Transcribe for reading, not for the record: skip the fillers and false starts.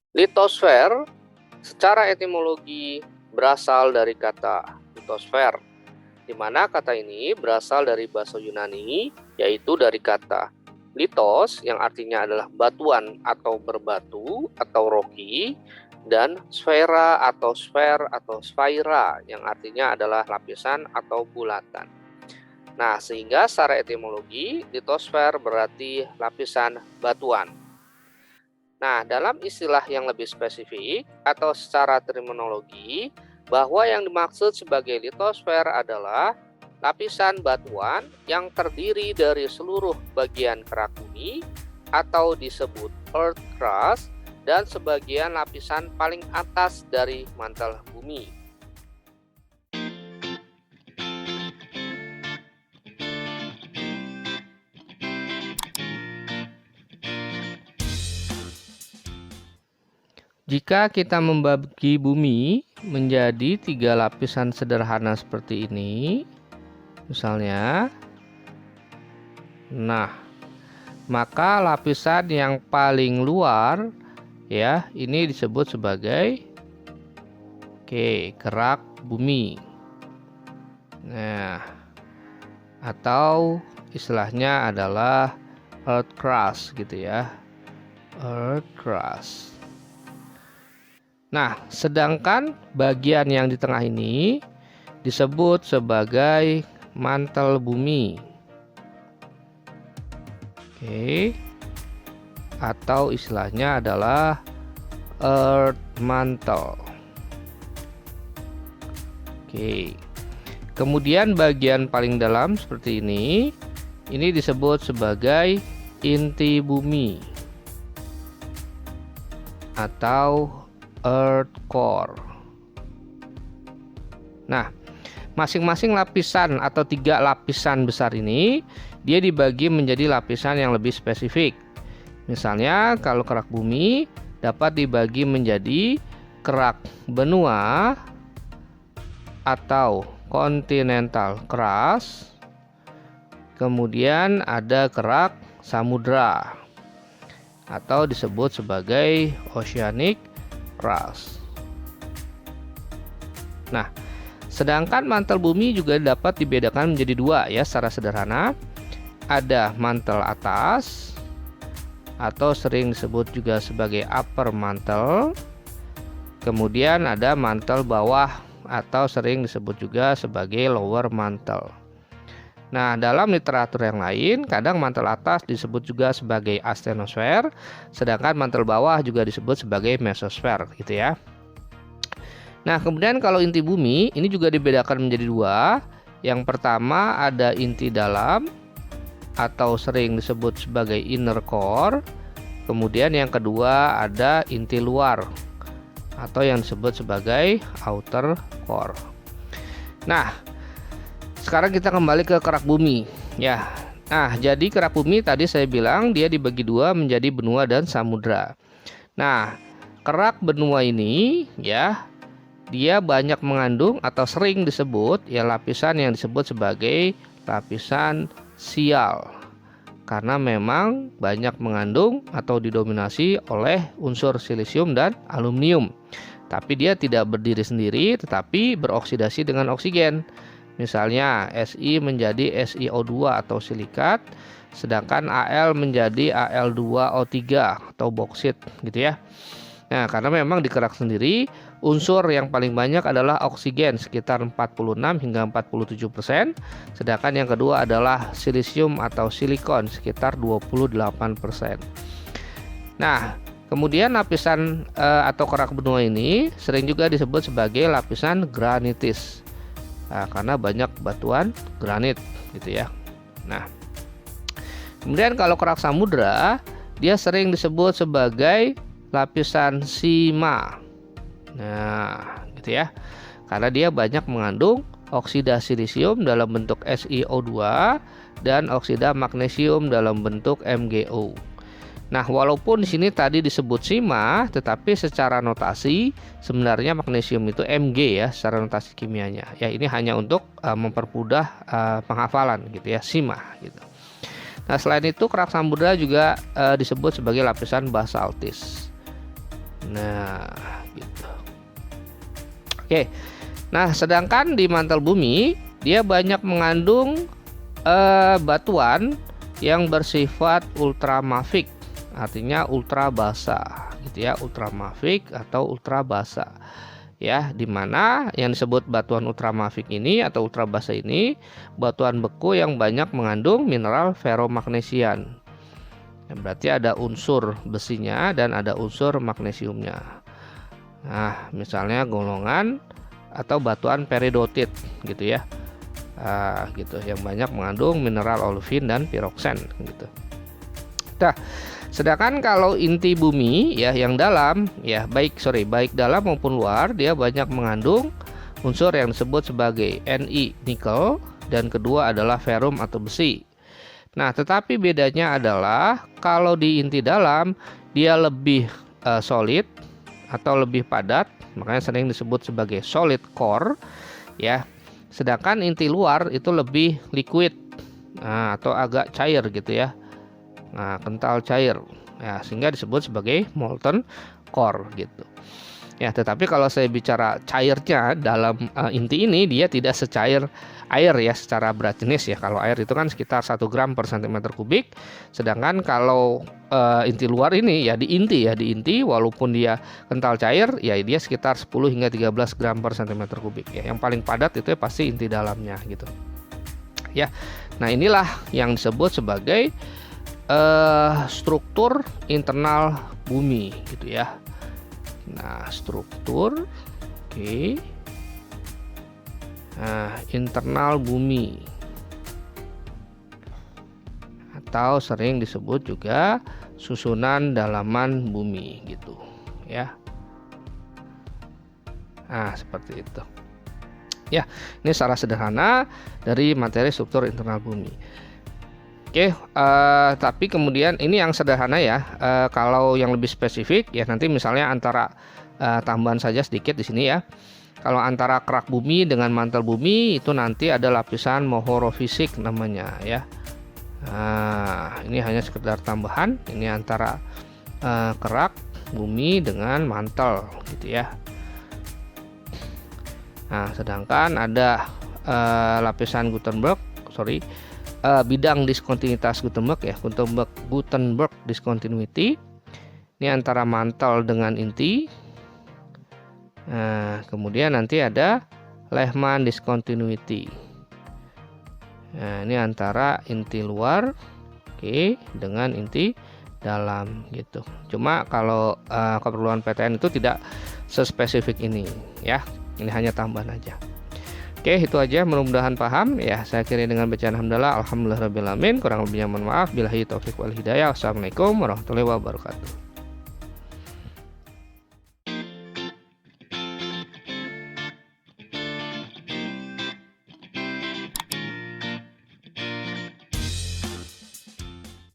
Litosfer secara etimologi berasal dari kata litosfer, di mana kata ini berasal dari bahasa Yunani, yaitu dari kata litos yang artinya adalah batuan atau berbatu atau rocky, dan sfera atau sfer atau sphaira yang artinya adalah lapisan atau bulatan. Nah, sehingga secara etimologi litosfer berarti lapisan batuan. Nah, dalam istilah yang lebih spesifik atau secara terminologi, bahwa yang dimaksud sebagai litosfer adalah lapisan batuan yang terdiri dari seluruh bagian kerak bumi atau disebut earth crust dan sebagian lapisan paling atas dari mantel bumi. Jika kita membagi bumi menjadi 3 lapisan sederhana seperti ini, misalnya, nah, maka lapisan yang paling luar ya, ini disebut sebagai kerak bumi. Nah, atau istilahnya adalah earth crust gitu ya. Earth crust. Nah, sedangkan bagian yang di tengah ini disebut sebagai mantel bumi. Atau istilahnya adalah earth mantle. Kemudian bagian paling dalam seperti ini disebut sebagai inti bumi atau earth core. Nah, masing-masing lapisan atau 3 lapisan besar ini dia dibagi menjadi lapisan yang lebih spesifik. Misalnya kalau kerak bumi dapat dibagi menjadi kerak benua atau continental crust. Kemudian ada kerak samudra atau disebut sebagai oceanic crust. Nah, sedangkan mantel bumi juga dapat dibedakan menjadi 2 ya secara sederhana. Ada mantel atas atau sering disebut juga sebagai upper mantle. Kemudian ada mantel bawah atau sering disebut juga sebagai lower mantle. Nah, dalam literatur yang lain, kadang mantel atas disebut juga sebagai asthenosfer, sedangkan mantel bawah juga disebut sebagai mesosfer, gitu ya. Nah, kemudian kalau inti bumi, ini juga dibedakan menjadi 2. Yang pertama ada inti dalam, atau sering disebut sebagai inner core. Kemudian yang kedua ada inti luar, atau yang disebut sebagai outer core. Nah, sekarang kita kembali ke kerak bumi ya. Nah, jadi kerak bumi tadi saya bilang dia dibagi 2 menjadi benua dan samudra. Nah, kerak benua ini ya, dia banyak mengandung atau sering disebut ya lapisan yang disebut sebagai lapisan sial, karena memang banyak mengandung atau didominasi oleh unsur silisium dan aluminium. Tapi dia tidak berdiri sendiri tetapi beroksidasi dengan oksigen. Misalnya Si menjadi SiO2 atau silikat, sedangkan Al menjadi Al2O3 atau boksit gitu ya. Nah, karena memang di kerak sendiri unsur yang paling banyak adalah oksigen sekitar 46 hingga 47%, sedangkan yang kedua adalah silisium atau silikon sekitar 28%. Nah, kemudian lapisan atau kerak benua ini sering juga disebut sebagai lapisan granitis. Nah, karena banyak batuan granit gitu ya. Nah, kemudian kalau kerak samudra dia sering disebut sebagai lapisan sima. Nah, gitu ya. Karena dia banyak mengandung oksida silisium dalam bentuk SiO2 dan oksida magnesium dalam bentuk MgO. Nah, walaupun di sini tadi disebut sima, tetapi secara notasi sebenarnya magnesium itu Mg ya, secara notasi kimianya. Ya, ini hanya untuk mempermudah penghafalan gitu ya, sima gitu. Nah, selain itu kerak samudra juga disebut sebagai lapisan basaltis. Nah, gitu. Oke. Nah, sedangkan di mantel bumi dia banyak mengandung batuan yang bersifat ultramafik, artinya ultra basa, gitu ya, ultramafik atau ultra basa. Ya, dimana yang disebut batuan ultramafik ini atau ultra basa ini batuan beku yang banyak mengandung mineral ferromagnesian. Ya, berarti ada unsur besinya dan ada unsur magnesiumnya. Nah, misalnya golongan atau batuan peridotit, gitu ya. Gitu yang banyak mengandung mineral olefin dan piroksen, gitu. Nah, sedangkan kalau inti bumi ya yang dalam ya baik dalam maupun luar dia banyak mengandung unsur yang disebut sebagai Ni nikel dan kedua adalah ferrum atau besi. Nah, tetapi bedanya adalah kalau di inti dalam dia lebih solid atau lebih padat, makanya sering disebut sebagai solid core ya. Sedangkan inti luar itu lebih liquid, atau agak cair gitu ya. Nah, kental cair. Ya, sehingga disebut sebagai molten core gitu. Ya, tetapi kalau saya bicara cairnya dalam inti ini dia tidak secair air ya secara berat jenis ya. Kalau air itu kan sekitar 1 gram per cm kubik. Sedangkan kalau inti luar ini ya di inti walaupun dia kental cair ya dia sekitar 10 hingga 13 gram per cm kubik ya. Yang paling padat itu ya pasti inti dalamnya gitu. Ya. Nah, inilah yang disebut sebagai struktur internal bumi gitu ya. Nah, struktur internal bumi atau sering disebut juga susunan dalaman bumi gitu ya. Nah, seperti itu. Ya, ini secara sederhana dari materi struktur internal bumi. Oke, tapi kemudian ini yang sederhana ya. Kalau yang lebih spesifik ya nanti misalnya antara tambahan saja sedikit di sini ya. Kalau antara kerak bumi dengan mantel bumi itu nanti ada lapisan moholofisik namanya ya. Nah, ini hanya sekedar tambahan. Ini antara kerak bumi dengan mantel gitu ya. Nah, sedangkan ada lapisan bidang diskontinuitas Gutenberg ya, Gutenberg discontinuity. Ini antara mantel dengan inti. Nah, kemudian nanti ada Lehman discontinuity. Nah, ini antara inti luar dengan inti dalam gitu. Cuma kalau keperluan PTN itu tidak sespesifik ini ya. Ini hanya tambahan aja. Oke, itu aja, mudah-mudahan paham ya. Saya akhiri dengan bacaan hamdalah, alhamdulillahirabbil alamin. Kurang lebihnya mohon maaf. Billahi taufiq wal hidayah. Wassalamualaikum warahmatullahi wabarakatuh.